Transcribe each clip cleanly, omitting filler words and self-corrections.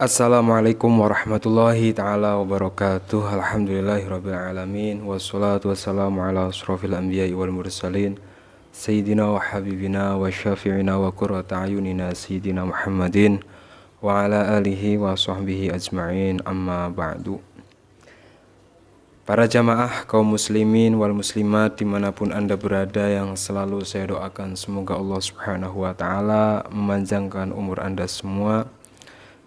Assalamualaikum warahmatullahi ta'ala wabarakatuh. Alhamdulillahirrabbilalamin. Wassalatu wassalamu ala asrafil anbiya'i wal mursalin Sayyidina wa habibina wa syafi'ina wa qurrata ayunina Sayyidina Muhammadin wa ala alihi wa sahbihi ajma'in, amma ba'du. Para jamaah kaum muslimin wal muslimat dimanapun anda berada, yang selalu saya doakan semoga Allah subhanahu wa ta'ala memanjangkan umur anda semua,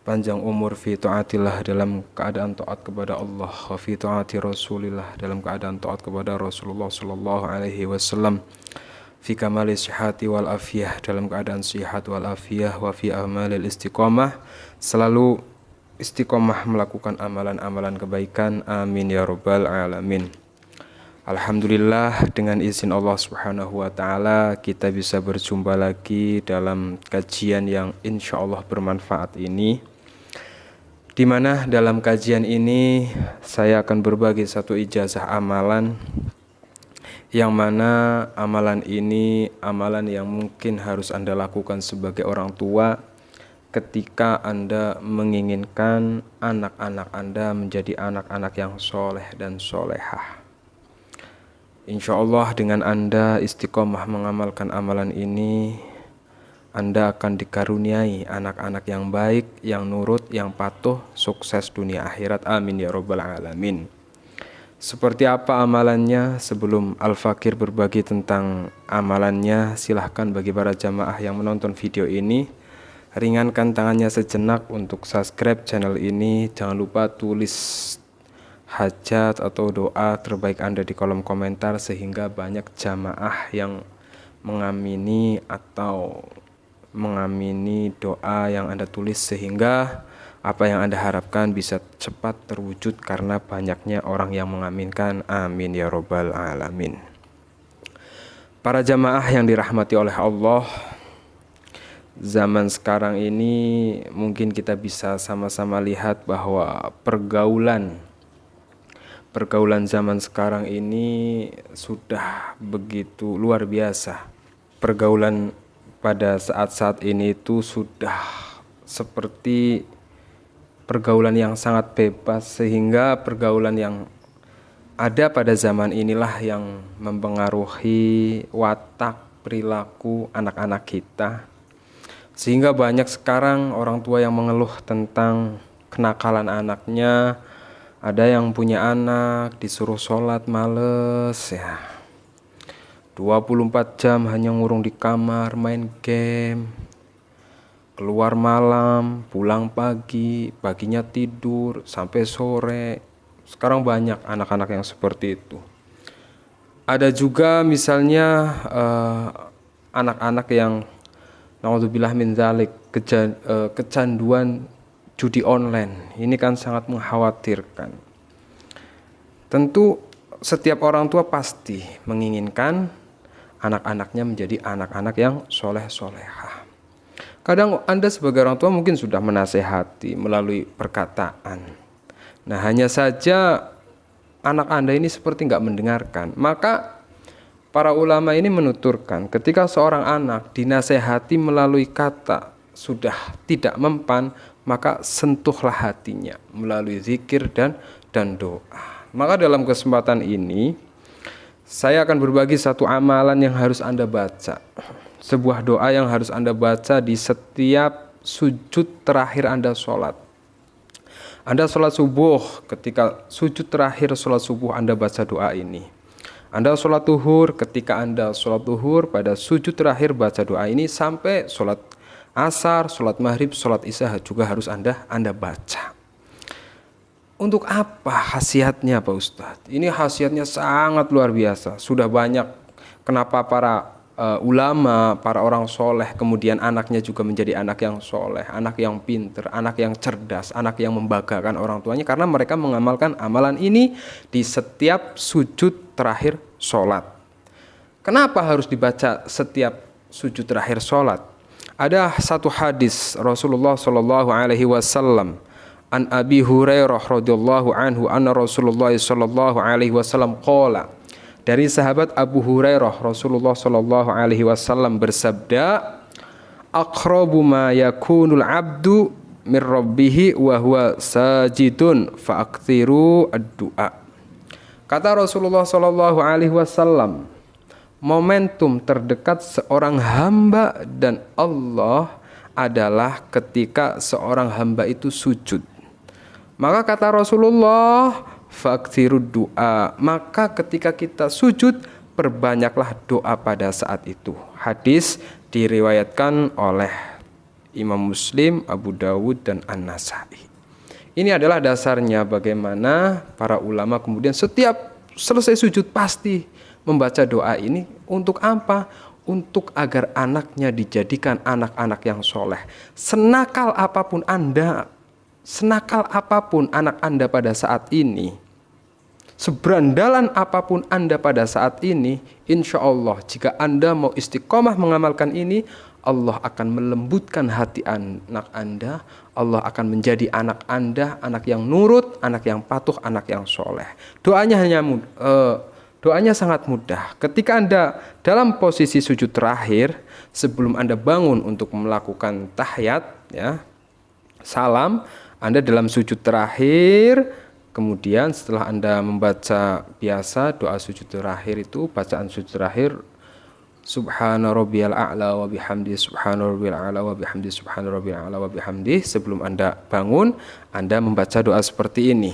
panjang umur fi taatillah, dalam keadaan taat kepada Allah, wa fi taati Rasulillah, dalam keadaan taat kepada Rasulullah sallallahu alaihi wasallam, fi kamali sihhati wal afiyah, dalam keadaan sihat wal afiyah, wa fi amalil istiqamah, selalu istiqamah melakukan amalan-amalan kebaikan, amin ya rabbal alamin. Alhamdulillah, dengan izin Allah subhanahu wa ta'ala kita bisa berjumpa lagi dalam kajian yang insya Allah bermanfaat ini, di mana dalam kajian ini saya akan berbagi satu ijazah amalan, yang mana amalan ini amalan yang mungkin harus Anda lakukan sebagai orang tua ketika Anda menginginkan anak-anak Anda menjadi anak-anak yang soleh dan solehah. Insya Allah dengan Anda istiqomah mengamalkan amalan ini, Anda akan dikaruniai anak-anak yang baik, yang nurut, yang patuh, sukses dunia akhirat, amin ya rabbal alamin. Seperti apa amalannya? Sebelum Al-Fakir berbagi tentang amalannya, silahkan bagi para jamaah yang menonton video ini, ringankan tangannya sejenak untuk subscribe channel ini. Jangan lupa tulis hajat atau doa terbaik Anda di kolom komentar, sehingga banyak jamaah yang mengamini atau mengamini doa yang Anda tulis, sehingga apa yang Anda harapkan bisa cepat terwujud karena banyaknya orang yang mengaminkan, amin ya rabbal alamin. Para jamaah yang dirahmati oleh Allah, zaman sekarang ini mungkin kita bisa sama-sama lihat bahwa pergaulan zaman sekarang ini sudah begitu luar biasa. Pergaulan pada saat-saat ini itu sudah seperti pergaulan yang sangat bebas, sehingga pergaulan yang ada pada zaman inilah yang mempengaruhi watak perilaku anak-anak kita, sehingga banyak sekarang orang tua yang mengeluh tentang kenakalan anaknya. Ada yang punya anak disuruh sholat males ya, 24 jam hanya ngurung di kamar, main game, keluar malam, pulang pagi, paginya tidur sampai sore. Sekarang banyak anak-anak yang seperti itu. Ada juga misalnya anak-anak yang naudzubillah min dzalik kecanduan judi online. Ini kan sangat mengkhawatirkan. Tentu setiap orang tua pasti menginginkan anak-anaknya menjadi anak-anak yang soleh-solehah. Kadang Anda sebagai orang tua mungkin sudah menasehati melalui perkataan. Nah, hanya saja anak Anda ini seperti nggak mendengarkan. Maka para ulama ini menuturkan, ketika seorang anak dinasehati melalui kata sudah tidak mempan, maka sentuhlah hatinya melalui zikir dan doa. Maka dalam kesempatan ini saya akan berbagi satu amalan yang harus Anda baca, sebuah doa yang harus Anda baca di setiap sujud terakhir Anda sholat. Anda sholat subuh, ketika sujud terakhir sholat subuh Anda baca doa ini. Anda sholat duhur, ketika Anda sholat duhur pada sujud terakhir baca doa ini. Sampai sholat asar, sholat maghrib, sholat isya juga harus Anda baca. Untuk apa khasiatnya Pak Ustadz? Ini khasiatnya sangat luar biasa. Sudah banyak kenapa para ulama, para orang soleh, kemudian anaknya juga menjadi anak yang soleh, anak yang pinter, anak yang cerdas, anak yang membanggakan orang tuanya, karena mereka mengamalkan amalan ini di setiap sujud terakhir sholat. Kenapa harus dibaca setiap sujud terakhir sholat? Ada satu hadis Rasulullah Shallallahu Alaihi Wasallam, an Abi Hurairah radhiyallahu anhu anna Rasulullah Shallallahu Alaihi Wasallam qala, dari sahabat Abu Hurairah, Rasulullah Shallallahu Alaihi Wasallam bersabda, aqrabu ma yakunul abdu mir rabbihi wa huwa sajidun fa'aktsiru ad-du'a. Kata Rasulullah sallallahu alaihi wasallam, momentum terdekat seorang hamba dan Allah adalah ketika seorang hamba itu sujud. Maka kata Rasulullah, fa'aktsiru du'a, maka ketika kita sujud perbanyaklah doa pada saat itu. Hadis diriwayatkan oleh Imam Muslim, Abu Dawud, dan An-Nasai. Ini adalah dasarnya bagaimana para ulama kemudian setiap selesai sujud pasti membaca doa ini. Untuk apa? Untuk agar anaknya dijadikan anak-anak yang soleh. Senakal apapun anak Anda pada saat ini, seberandalan apapun Anda pada saat ini, insya Allah jika Anda mau istiqomah mengamalkan ini, Allah akan melembutkan hati anak Anda. Allah akan menjadi anak Anda, anak yang nurut, anak yang patuh, anak yang soleh. Doanya sangat mudah. Ketika Anda dalam posisi sujud terakhir, sebelum Anda bangun untuk melakukan tahiyat, ya, salam, Anda dalam sujud terakhir. Kemudian setelah Anda membaca biasa doa sujud terakhir itu, bacaan sujud terakhir, Subhana rabbiyal a'la wa bihamdi, subhana rabbiyal a'la wa bihamdi, subhana rabbiyal a'la wa bihamdi. Sebelum Anda bangun, Anda membaca doa seperti ini.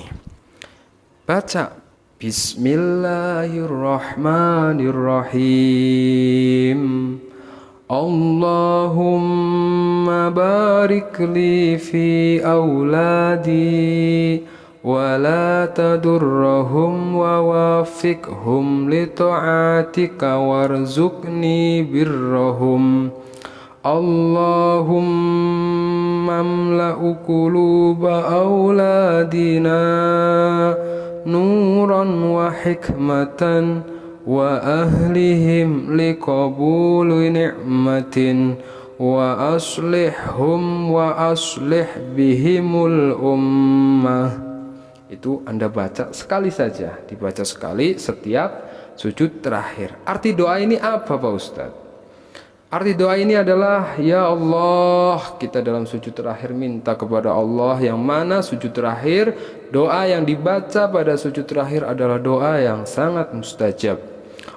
Baca Bismillahirrahmanirrahim. Allahumma barik li fi auladi wa la tadurrahum wa wafiqhum li ta'atika warzuqni birrahum. Allahumma amla'u quluba auladina nuran wa hikmatan wa ahlihim liqabuli ni'matin wa aslihhum wa aslih bihimul ummah. Itu Anda baca sekali saja, dibaca sekali setiap sujud terakhir. Arti doa ini apa Pak Ustadz? Arti doa ini adalah, ya Allah, kita dalam sujud terakhir minta kepada Allah, yang mana sujud terakhir, doa yang dibaca pada sujud terakhir adalah doa yang sangat mustajab.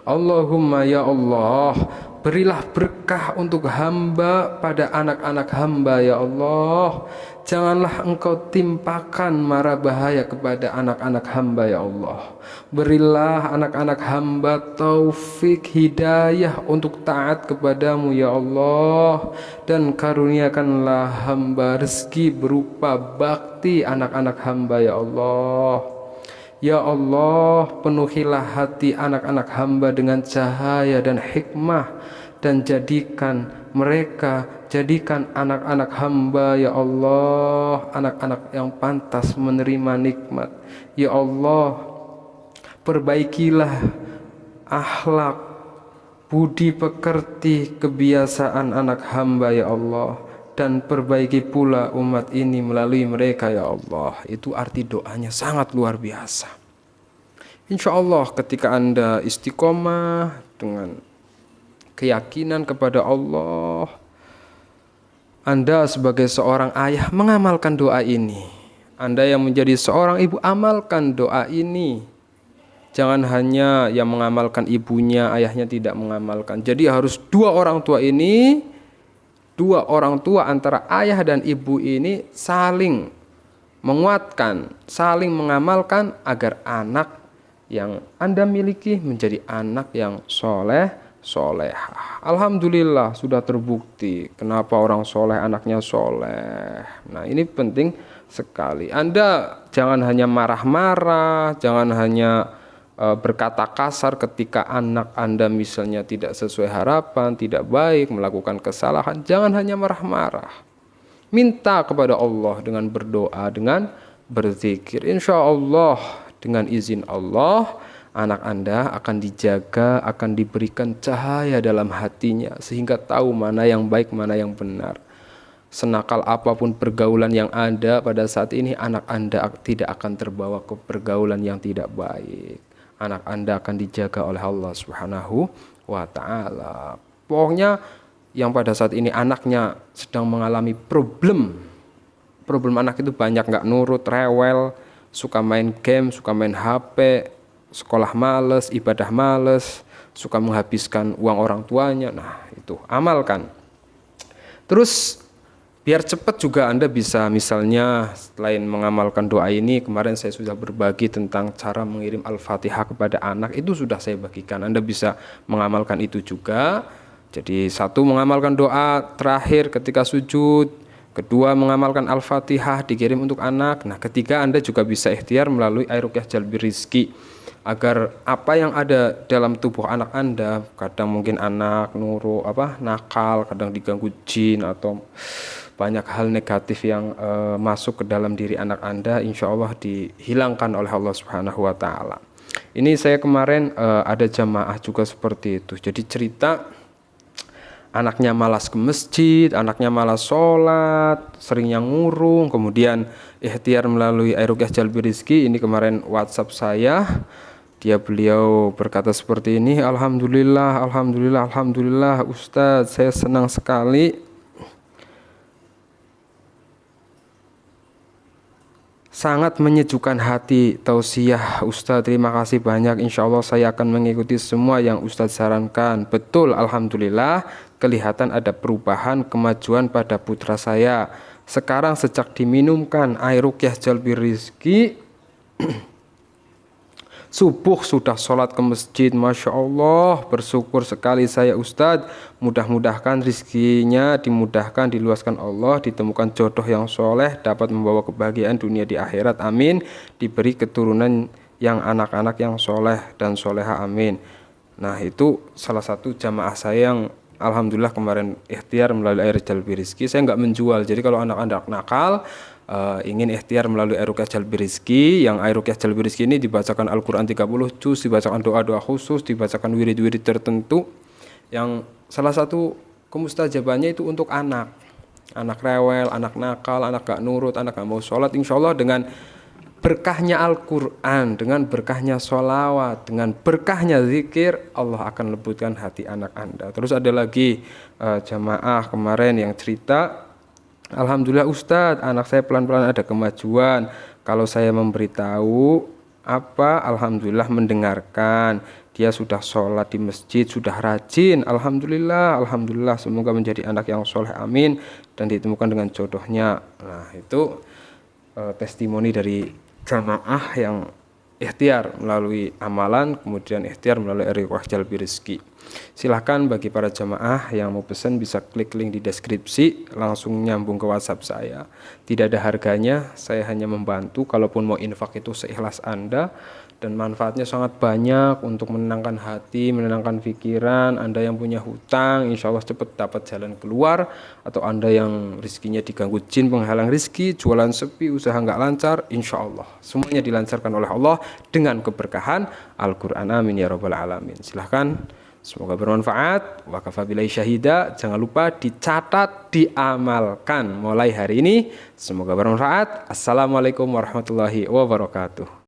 Allahumma ya Allah, berilah berkah untuk hamba pada anak-anak hamba ya Allah. Janganlah engkau timpakan mara bahaya kepada anak-anak hamba ya Allah. Berilah anak-anak hamba taufik hidayah untuk taat kepadamu ya Allah. Dan karuniakanlah hamba rezeki berupa bakti anak-anak hamba ya Allah. Ya Allah, penuhilah hati anak-anak hamba dengan cahaya dan hikmah, dan jadikan anak-anak hamba ya Allah, anak-anak yang pantas menerima nikmat. Ya Allah, perbaikilah akhlak, budi pekerti, kebiasaan anak hamba ya Allah, dan perbaiki pula umat ini melalui mereka ya Allah. Itu arti doanya sangat luar biasa. Insya Allah ketika Anda istiqomah dengan keyakinan kepada Allah, Anda sebagai seorang ayah mengamalkan doa ini. Anda yang menjadi seorang ibu, amalkan doa ini. Jangan hanya yang mengamalkan ibunya, ayahnya tidak mengamalkan. Jadi harus dua orang tua antara ayah dan ibu ini saling menguatkan, saling mengamalkan agar anak yang Anda miliki menjadi anak yang solehah. Alhamdulillah sudah terbukti kenapa orang soleh anaknya soleh. Nah ini penting sekali. Anda jangan hanya marah-marah, jangan hanya berkata kasar ketika anak Anda misalnya tidak sesuai harapan, tidak baik, melakukan kesalahan. Jangan hanya marah-marah. Minta kepada Allah dengan berdoa, dengan berzikir. Insya Allah dengan izin Allah, anak Anda akan dijaga, akan diberikan cahaya dalam hatinya sehingga tahu mana yang baik, mana yang benar. Senakal apapun pergaulan yang ada pada saat ini, anak Anda tidak akan terbawa ke pergaulan yang tidak baik. Anak Anda akan dijaga oleh Allah Subhanahu wa ta'ala. Pokoknya yang pada saat ini anaknya sedang mengalami problem problem anak itu banyak, nggak nurut, rewel, suka main game, suka main HP, sekolah males, ibadah males, suka menghabiskan uang orang tuanya. Nah itu amalkan. Terus biar cepat juga Anda bisa, misalnya selain mengamalkan doa ini, kemarin saya sudah berbagi tentang cara mengirim Al-Fatihah kepada anak, itu sudah saya bagikan. Anda bisa mengamalkan itu juga. Jadi satu, mengamalkan doa terakhir ketika sujud. Kedua, mengamalkan Al-Fatihah dikirim untuk anak. Nah ketiga, Anda juga bisa ikhtiar melalui air ruqyah jalbi rizki, agar apa yang ada dalam tubuh anak Anda, kadang mungkin anak nakal, kadang diganggu jin atau banyak hal negatif yang masuk ke dalam diri anak Anda, insya Allah dihilangkan oleh Allah Subhanahu wa Ta'ala. Ini saya kemarin ada jamaah juga seperti itu. Jadi cerita anaknya malas ke masjid, anaknya malas sholat, sering yang ngurung, kemudian ikhtiar melalui air ruqyah jalbi rizki. Ini kemarin WhatsApp saya, beliau berkata seperti ini, Alhamdulillah, Alhamdulillah, Alhamdulillah Ustadz, saya senang sekali. Sangat menyejukkan hati tausiah Ustadz, terima kasih banyak. Insya Allah saya akan mengikuti semua yang Ustadz sarankan. Betul, Alhamdulillah kelihatan ada perubahan, kemajuan pada putra saya. Sekarang sejak diminumkan air ruqyah jalbi rizki, subuh sudah sholat ke masjid, Masya Allah, bersyukur sekali saya Ustadz. Mudah-mudahan rizkinya dimudahkan, diluaskan Allah, ditemukan jodoh yang soleh, dapat membawa kebahagiaan dunia di akhirat, amin. Diberi keturunan yang anak-anak yang soleh dan soleha, amin. Nah itu salah satu jamaah saya yang alhamdulillah kemarin ikhtiar melalui air jalbi rizki. Saya nggak menjual, jadi kalau anak-anak nakal ingin ikhtiar melalui air ruqyah jalbi rizki, yang air ruqyah jalbi rizki ini dibacakan Al-Quran 30 juz, dibacakan doa-doa khusus, dibacakan wirid-wirid tertentu, yang salah satu kemustajabannya itu untuk anak rewel, anak nakal, anak gak nurut, anak gak mau sholat. Insya Allah dengan berkahnya Al-Quran, dengan berkahnya sholawat, dengan berkahnya zikir, Allah akan lembutkan hati anak Anda. Terus ada lagi jamaah kemarin yang cerita, Alhamdulillah Ustadz, anak saya pelan-pelan ada kemajuan. Kalau saya memberitahu Alhamdulillah mendengarkan. Dia sudah sholat di masjid, sudah rajin. Alhamdulillah, Alhamdulillah. Semoga menjadi anak yang soleh, amin. Dan ditemukan dengan jodohnya. Nah itu testimoni dari jamaah yang ikhtiar melalui amalan, kemudian ikhtiar melalui air ruqyah jalbi rizki. Silahkan bagi para jamaah yang mau pesan bisa klik link di deskripsi, langsung nyambung ke WhatsApp saya. Tidak ada harganya, saya hanya membantu. Kalaupun mau infak itu seikhlas Anda, dan manfaatnya sangat banyak untuk menenangkan hati, menenangkan pikiran. Anda yang punya hutang, insya Allah cepat dapat jalan keluar. Atau Anda yang rizkinya diganggu jin, penghalang rizki, jualan sepi, usaha nggak lancar, insya Allah semuanya dilancarkan oleh Allah dengan keberkahan Al-Quran, amin ya rabbal alamin. Silahkan, semoga bermanfaat. Wa kafa billahi syahida. Jangan lupa dicatat, diamalkan mulai hari ini. Semoga bermanfaat. Assalamualaikum warahmatullahi wabarakatuh.